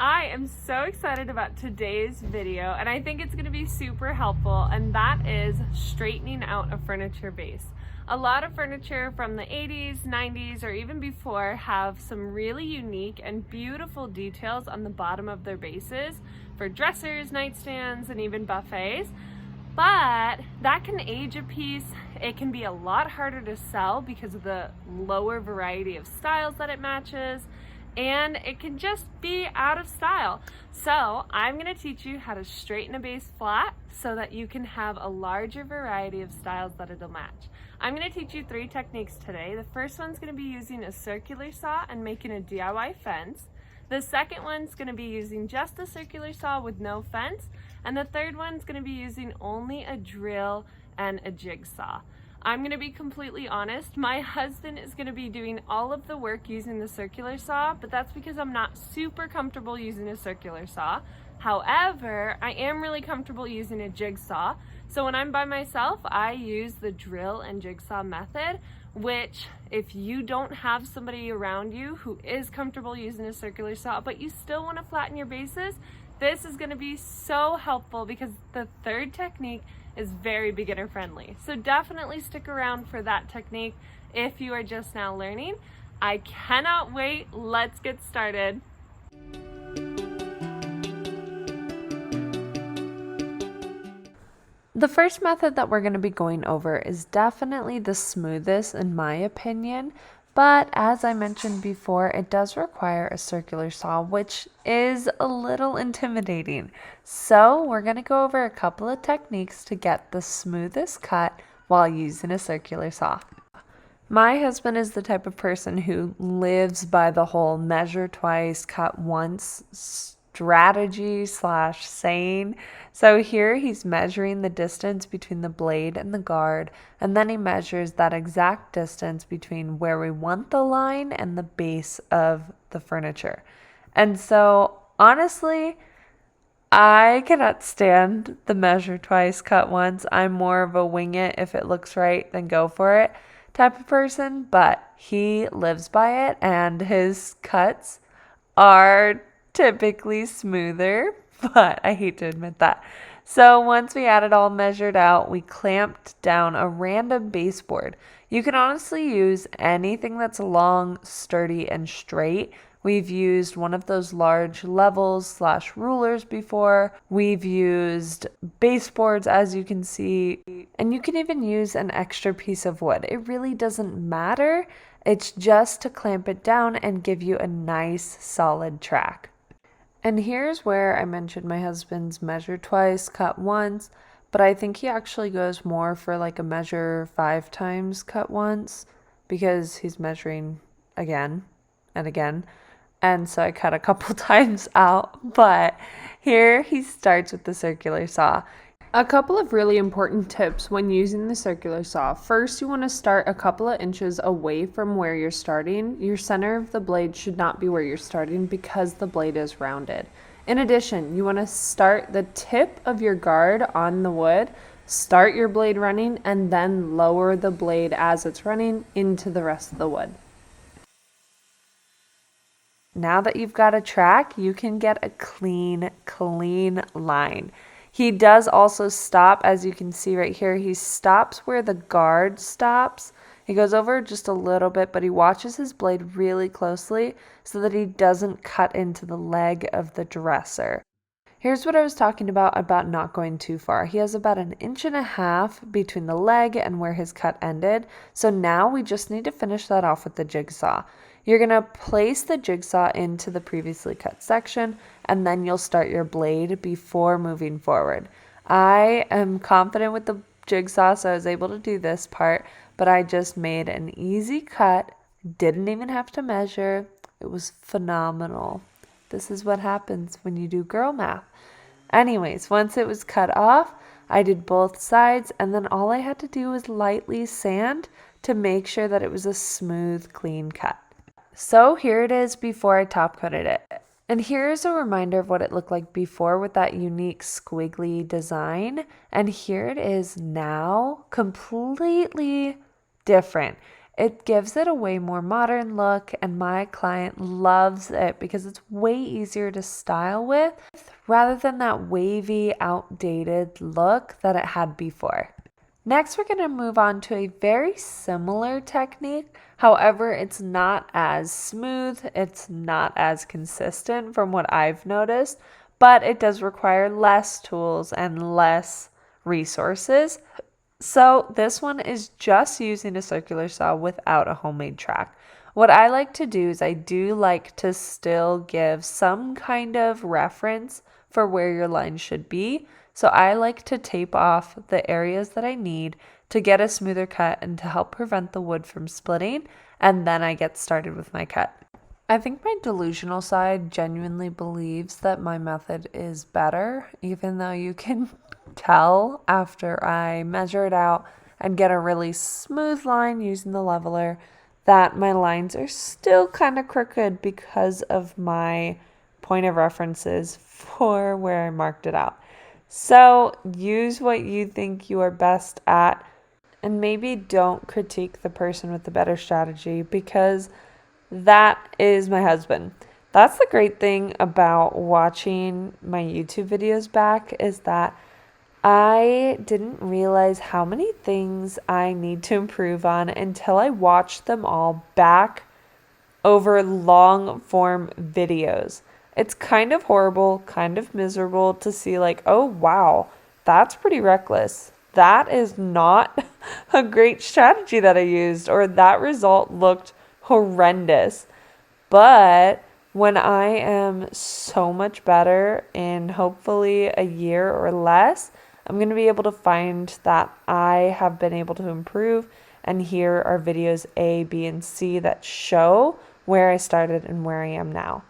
I am so excited about today's video, and I think it's going to be super helpful, and that is straightening out a furniture base. A lot of furniture from the 80s, 90s, or even before have some really unique and beautiful details on the bottom of their bases for dressers, nightstands, and even buffets. But that can age a piece. It can be a lot harder to sell because of the lower variety of styles that it matches, and it can just be out of style. So I'm going to teach you how to straighten a base flat so that you can have a larger variety of styles that it'll match. I'm going to teach you 3 techniques today. The first one's going to be using a circular saw and making a DIY fence. The second one's going to be using just a circular saw with no fence. And the third one's going to be using only a drill and a jigsaw. I'm going to be completely honest, my husband is going to be doing all of the work using the circular saw, but that's because I'm not super comfortable using a circular saw. However, I am really comfortable using a jigsaw. So when I'm by myself, I use the drill and jigsaw method, which if you don't have somebody around you who is comfortable using a circular saw, but you still want to flatten your bases, this is going to be so helpful because the third technique is very beginner friendly. So definitely stick around for that technique if you are just now learning. I cannot wait. Let's get started. The first method that we're going to be going over is definitely the smoothest in my opinion, but as I mentioned before, it does require a circular saw, which is a little intimidating. So we're going to go over a couple of techniques to get the smoothest cut while using a circular saw. My husband is the type of person who lives by the whole measure twice, cut once strategy / saying. So here he's measuring the distance between the blade and the guard, and then he measures that exact distance between where we want the line and the base of the furniture. And so honestly, I cannot stand the measure twice, cut once. I'm more of a wing it, if it looks right, then go for it type of person, but he lives by it, and his cuts are typically smoother, but I hate to admit that. So once we had it all measured out, we clamped down a random baseboard. You can honestly use anything that's long, sturdy, and straight. We've used one of those large levels / rulers before. We've used baseboards, as you can see, and you can even use an extra piece of wood. It really doesn't matter. It's just to clamp it down and give you a nice solid track. And here's where I mentioned my husband's measure twice, cut once, but I think he actually goes more for like a measure 5 times, cut once, because he's measuring again and again. And so I cut a couple times out, but here he starts with the circular saw. A couple of really important tips when using the circular saw. First, you want to start a couple of inches away from where you're starting. Your center of the blade should not be where you're starting because the blade is rounded. In addition, you want to start the tip of your guard on the wood, start your blade running, and then lower the blade as it's running into the rest of the wood. Now that you've got a track, you can get a clean line. He does also stop, as you can see right here, he stops where the guard stops. He goes over just a little bit, but he watches his blade really closely so that he doesn't cut into the leg of the dresser. Here's what I was talking about not going too far. He has about 1.5 inches between the leg and where his cut ended. So now we just need to finish that off with the jigsaw. You're going to place the jigsaw into the previously cut section, and then you'll start your blade before moving forward. I am confident with the jigsaw, so I was able to do this part, but I just made an easy cut, didn't even have to measure. It was phenomenal. This is what happens when you do girl math. Anyways, once it was cut off, I did both sides, and then all I had to do was lightly sand to make sure that it was a smooth, clean cut. So here it is before I top coated it. And here's a reminder of what it looked like before with that unique squiggly design. And here it is now, completely different. It gives it a way more modern look, and my client loves it because it's way easier to style with rather than that wavy, outdated look that it had before. Next, we're going to move on to a very similar technique. However, it's not as smooth, it's not as consistent from what I've noticed, but it does require less tools and less resources. So this one is just using a circular saw without a homemade track. What I like to do is I do like to still give some kind of reference for where your line should be. So I like to tape off the areas that I need to get a smoother cut and to help prevent the wood from splitting, and then I get started with my cut. I think my delusional side genuinely believes that my method is better, even though you can tell after I measure it out and get a really smooth line using the leveler that my lines are still kind of crooked because of my point of references for where I marked it out. So use what you think you are best at, and maybe don't critique the person with the better strategy, because that is my husband. That's the great thing about watching my YouTube videos back, is that I didn't realize how many things I need to improve on until I watched them all back over long form videos. It's kind of horrible, kind of miserable to see like, oh wow, that's pretty reckless. That is not a great strategy that I used, or that result looked horrendous. But when I am so much better in hopefully a year or less, I'm going to be able to find that I have been able to improve, and here are videos A, B, and C that show where I started and where I am now.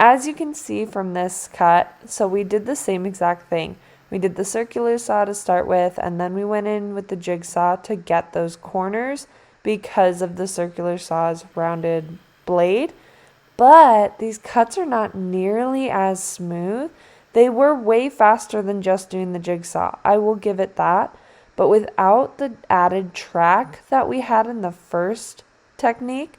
As you can see from this cut, so we did the same exact thing. We did the circular saw to start with, and then we went in with the jigsaw to get those corners because of the circular saw's rounded blade. But these cuts are not nearly as smooth. They were way faster than just doing the jigsaw, I will give it that. But without the added track that we had in the first technique,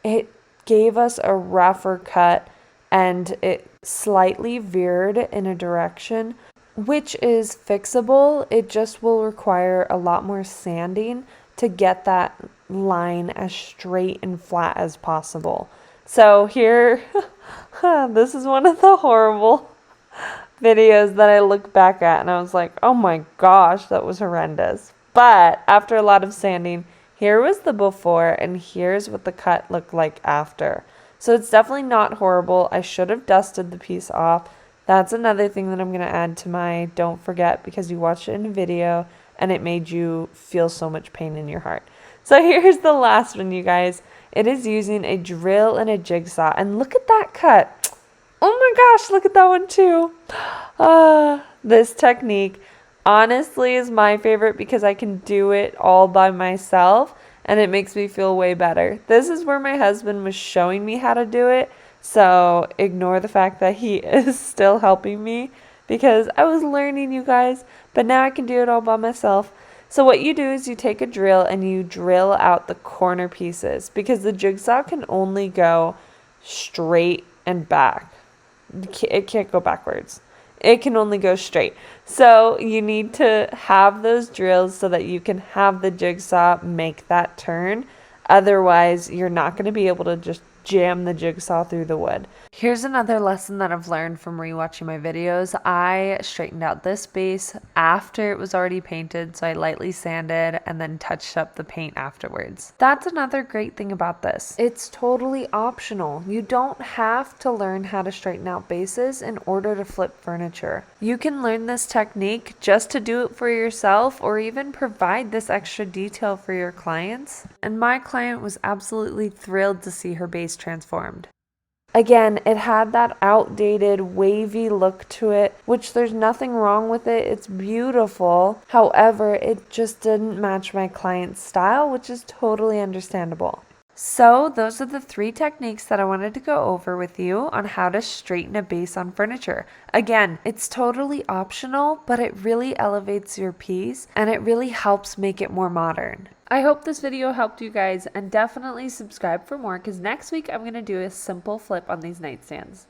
it gave us a rougher cut, and it slightly veered in a direction, which is fixable. It just will require a lot more sanding to get that line as straight and flat as possible. So here, this is one of the horrible videos that I look back at and I was like, oh my gosh, that was horrendous. But after a lot of sanding, here was the before and here's what the cut looked like after. So it's definitely not horrible. I should have dusted the piece off. That's another thing that I'm going to add to my don't forget, because you watched it in a video and it made you feel so much pain in your heart. So here's the last one, you guys. It is using a drill and a jigsaw. And look at that cut. Oh my gosh, look at that one too. This technique honestly is my favorite because I can do it all by myself and it makes me feel way better. This is where my husband was showing me how to do it. So ignore the fact that he is still helping me because I was learning, you guys. But now I can do it all by myself. So what you do is you take a drill and you drill out the corner pieces, because the jigsaw can only go straight and back. It can't go backwards. It can only go straight. So you need to have those drills so that you can have the jigsaw make that turn. Otherwise, you're not going to be able to just jam the jigsaw through the wood. Here's another lesson that I've learned from rewatching my videos. I straightened out this base after it was already painted, so I lightly sanded and then touched up the paint afterwards. That's another great thing about this. It's totally optional. You don't have to learn how to straighten out bases in order to flip furniture. You can learn this technique just to do it for yourself, or even provide this extra detail for your clients. And my client was absolutely thrilled to see her base transformed. Again, it had that outdated, wavy look to it, which there's nothing wrong with it. It's beautiful. However, it just didn't match my client's style, which is totally understandable. So those are the 3 techniques that I wanted to go over with you on how to straighten a base on furniture. Again, it's totally optional, but it really elevates your piece and it really helps make it more modern. I hope this video helped you guys, and definitely subscribe for more because next week I'm going to do a simple flip on these nightstands.